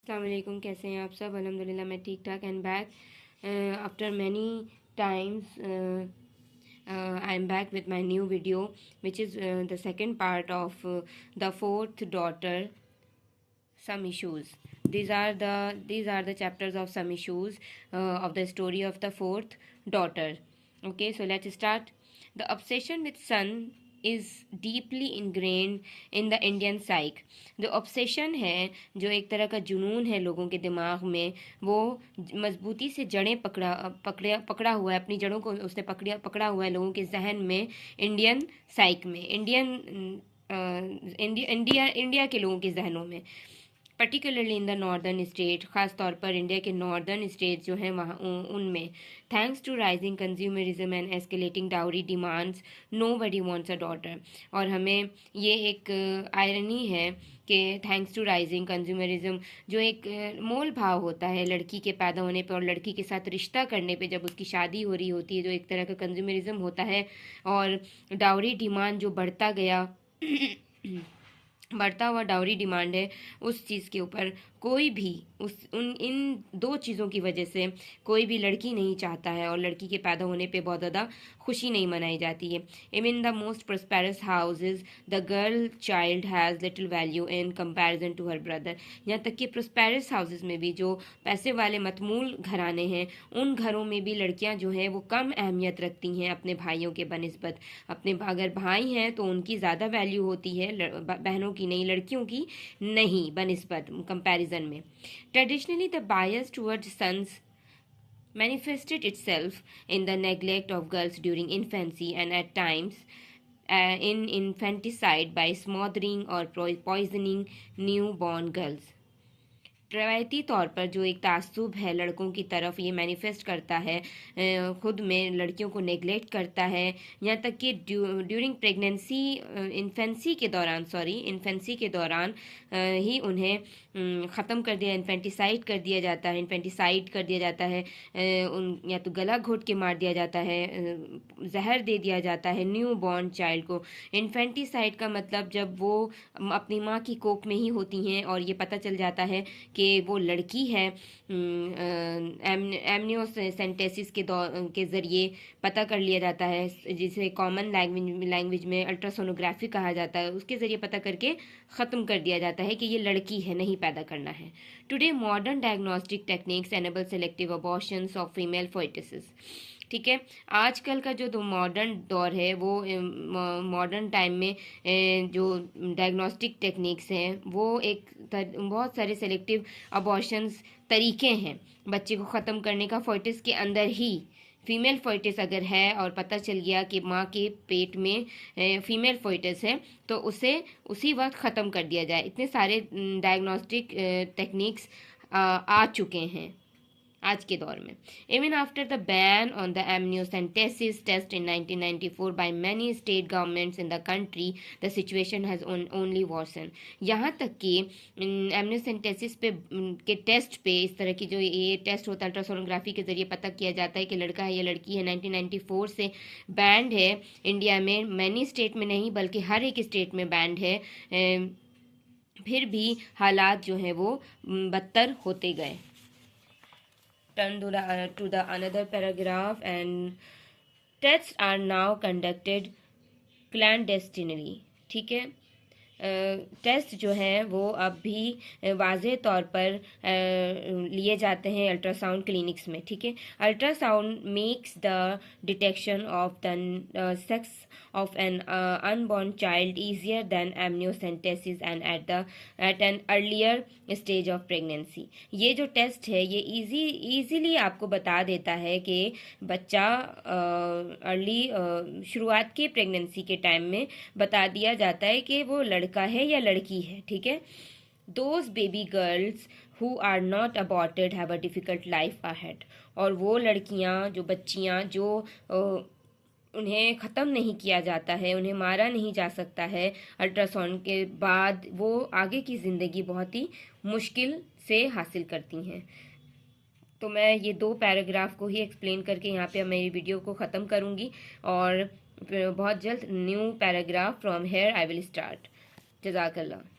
अस्सलाम वालेकुम, कैसे हैं आप सब। अल्हम्दुलिल्लाह मैं ठीक ठाक and back after many times I am back with my new video which is the second part of the fourth daughter, some issues. These are the chapters of some issues of the story of the fourth daughter. Okay, so let's start. The obsession with son is deeply ingrained in the Indian psyche. जो obsession है, जो एक तरह का जुनून है लोगों के दिमाग में, वो मजबूती से जड़ें पकड़ा हुआ है, अपनी जड़ों को उसने पकड़ा हुआ है लोगों के जहन में, इंडियन साइक में, इंडिया के लोगों के जहनों में, particularly in the northern state, ख़ास तौर पर इंडिया के नॉर्दर्न स्टेट जो हैं वहाँ उनमें। Thanks to rising consumerism and escalating dowry demands, nobody wants a daughter. और हमें ये एक आयरनी है कि थैंक्स टू राइजिंग कंज्यूमरिज्म, जो एक मोल भाव होता है लड़की के पैदा होने पे और लड़की के साथ रिश्ता करने पे, जब उसकी शादी हो रही होती है, जो एक तरह का कंज्यूमरिज्म होता है, और डाउरी डिमांड जो बढ़ता गया बढ़ता हुआ डाउरी डिमांड है, उस चीज़ के ऊपर कोई भी इन दो चीज़ों की वजह से कोई भी लड़की नहीं चाहता है, और लड़की के पैदा होने पे बहुत ज़्यादा खुशी नहीं मनाई जाती है। Even the most prosperous houses the girl child has little value in comparison to her brother. यहाँ तक कि प्रोस्पेरस हाउसेज में भी, जो पैसे वाले मतमूल घराने हैं, उन घरों में भी लड़कियाँ जो हैं वो कम अहमियत रखती हैं अपने भाइयों के बनिस्बत। अपने अगर भाई हैं तो उनकी ज़्यादा वैल्यू होती है, बहनों की नहीं, लड़कियों की नहीं बनिस्बत कंपैरिजन में। Traditionally, the bias towards sons manifested itself in the neglect of girls during infancy and at times in infanticide by smothering or poisoning newborn girls. रवायती तौर पर जो एक तासुब है लड़कों की तरफ, ये मैनिफेस्ट करता है, खुद में लड़कियों को नेगलेक्ट करता है, यहाँ तक कि ड्यूरिंग प्रेगनेंसी, इन्फेंसी के दौरान ही उन्हें ख़त्म कर दिया, इन्फेंटिसाइड कर दिया जाता है, या तो गला घोट के मार दिया जाता है, जहर दे दिया जाता है न्यू बॉर्न चाइल्ड को। इन्फेंटिसाइड का मतलब जब वो अपनी माँ की कोख में ही होती हैं और ये पता चल जाता है कि वो लड़की है, एमनियोसेंटेसिस के ज़रिए पता कर लिया जाता है, जिसे कॉमन लैंग्वेज में अल्ट्रासोनोग्राफी कहा जाता है, उसके ज़रिए पता करके ख़त्म कर दिया जाता है कि ये लड़की है, नहीं पैदा करना है। Today modern diagnostic techniques enable selective abortions of female foetuses. ठीक है, आजकल का जो मॉडर्न दौर है, वो मॉडर्न टाइम में जो डायग्नोस्टिक टेक्निक्स हैं, वो बहुत सारे सेलेक्टिव अबॉर्शंस तरीके हैं बच्चे को ख़त्म करने का। फोइटिस के अंदर ही फीमेल फोइटिस अगर है और पता चल गया कि माँ के पेट में फीमेल फोइटिस है, तो उसे उसी वक्त ख़त्म कर दिया जाए। इतने सारे डायग्नोस्टिक टेक्निक्स आ चुके हैं आज के दौर में। Even after the ban on the amniocentesis test in 1994 by many state governments in the country, the situation has only worsen. यहाँ तक कि एमनियोसेंटेसिस पे के टेस्ट पे, इस तरह की जो ये टेस्ट होता है अल्ट्रासोनोग्राफी के ज़रिए पता किया जाता है कि लड़का है या लड़की है, 1994 से बैंड है इंडिया में, मैनी स्टेट में नहीं बल्कि हर एक स्टेट में बैंड है, फिर भी हालात जो हैं वो बदतर होते गए। Turn to the another paragraph, and tests are now conducted clandestinely. ठीक है, टेस्ट जो हैं वो अब भी वाज़े तौर पर लिए जाते हैं अल्ट्रासाउंड क्लिनिक्स में। ठीक है, ultrasound makes the detection of the sex of an unborn child easier than amniocentesis and at an earlier stage of pregnancy. ये जो टेस्ट है ये ईजीली आपको बता देता है कि बच्चा शुरुआत की प्रेगनेंसी के टाइम में बता दिया जाता है कि वो लड़का है या लड़की है। ठीक है, those baby girls who are not aborted have a difficult life ahead. और वो लड़कियां, जो बच्चियां जो उन्हें ख़त्म नहीं किया जाता है, उन्हें मारा नहीं जा सकता है अल्ट्रासाउंड के बाद, वो आगे की ज़िंदगी बहुत ही मुश्किल से हासिल करती हैं। तो मैं ये 2 पैराग्राफ को ही एक्सप्लेन करके यहाँ पे मेरी वीडियो को ख़त्म करूँगी, और बहुत जल्द new paragraph from here I will start. जज़ाकल्लाह।